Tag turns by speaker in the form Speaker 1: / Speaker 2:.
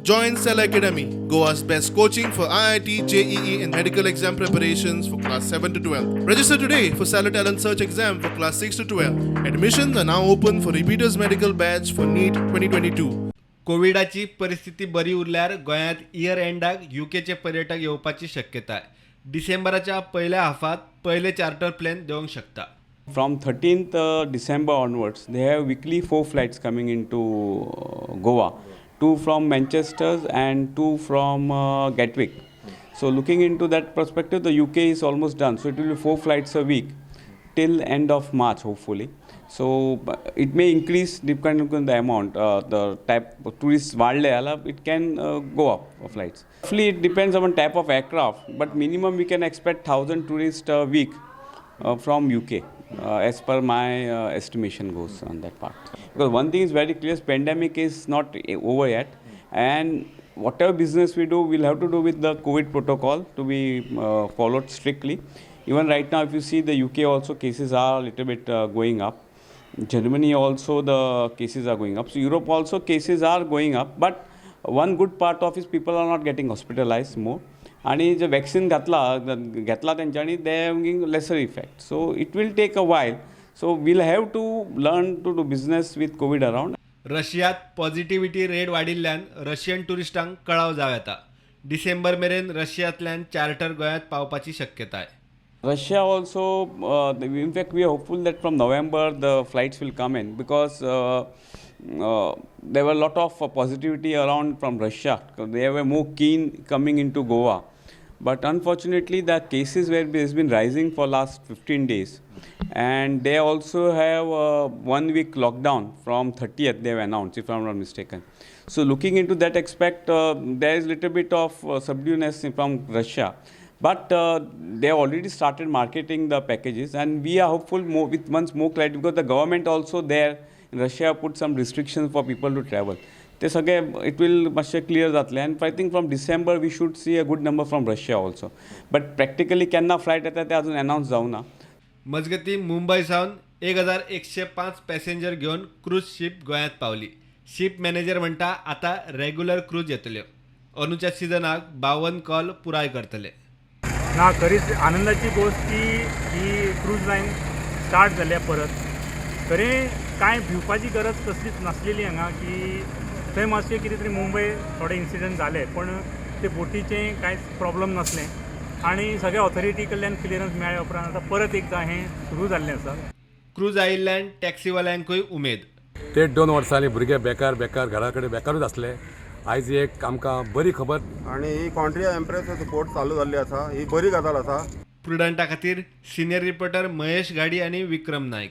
Speaker 1: Join Cell Academy, Goa's best coaching for IIT, JEE and medical exam preparations for class 7 to 12. Register today for Cell Talent Search exam for class 6 to 12. Admissions are now open for repeaters medical batch for NEET 2022.
Speaker 2: कोविडाची परिस्थिती बरी उरल्यार गोंयांत year एंडाक यूकेचे पर्यटक येवपाची शक्यता आहे. डिसेंबराच्या पहिल्या हाफात पहिले charter plane देवंक शकता.
Speaker 3: From 13th December onwards, they have weekly 4 flights coming into Goa. 2 from Manchester and 2 from Gatwick. So looking into that perspective, the UK is almost done. So it will be 4 flights a week till end of March, hopefully. So it may increase depending on the amount. The type of tourists, it can go up of flights. Roughly it depends on type of aircraft, but minimum we can expect 1,000 tourists a week from UK. As per my estimation goes on that part. Because one thing is very clear, pandemic is not over yet, and whatever business we do, we'll have to do with the COVID protocol to be followed strictly. Even right now, if you see the UK also cases are a little bit going up. Germany also the cases are going up. So Europe also cases are going up. But one good part of is people are not getting hospitalized more. आणि जे vaccine घेतला तेंच्यांनी they having lesser effect. So it will take a while. So we'll have to learn to do business with Covid around.
Speaker 2: रशियात positivity rate वाडिल्ल्यान Russian टुरिस्टांक कळाव जाव येता. December मेरेन रशियातल्यान चार्टर गोंयांत पावपाची शक्यता आहे.
Speaker 3: Russia also, in fact, we are hopeful that from November the flights will come in because there were a lot of positivity around from Russia. They were more keen coming into Goa. But unfortunately, the cases has been rising for last 15 days. And they also have a 1 week lockdown from 30th, they have announced, if I'm not mistaken. So looking into that aspect, there is a little bit of subduedness from Russia. But they have already started marketing the packages, and we are hopeful with once more clarity because the government also there in Russia put some restrictions for people to travel. ते सगळे it will मातशें clear जातलें, and I think from December we should see a good number from Russia also. But practically केन्ना flight येता ते अजून announce जावं ना.
Speaker 2: मजगतीं मुंबय सावन 1105 पॅसेंजर घेवन क्रूज शीप गोंयांत पावली. शीप मॅनेजर म्हणटा आतां रेग्युलर क्रूज येतल्यो. अंदूच्या सिजनाक 52 कॉल पुराय करतले.
Speaker 4: ना खरीच आनंदाची गोष्ट की ही क्रूज लाईन स्टार्ट जाल्या परत. खरें कांय भिवपाची गरज कसलीच नासलेली हांगा की थंय मातशें कितें तरी मुंबय थोडे इन्सिडंट जाले पण ते बोटीचें कांयच प्रॉब्लम नासलें आनी सगळ्या ऑथॉरिटी कडल्यान क्लियरन्स मेळ्ळ्या उपरांत आतां परत एकदां हें सुरू जाल्लें आसा. क्रूज
Speaker 2: आयिल्ल्यान टॅक्सीवाल्यांकूय उमेद.
Speaker 5: ते 2 वर्सांनी भुरगे बेकार घरा कडेन बेकारूच आसले. आयज एक आमकां बरी खबर
Speaker 6: आणि ही कॉन्ट्री एम्प्रेस कोर्ट चालू जाल्ली आसा. ही बरी गजाल आसा.
Speaker 2: प्रुडंटा खातीर सिनियर रिपोर्टर महेश गाडी आनी विक्रम नायक.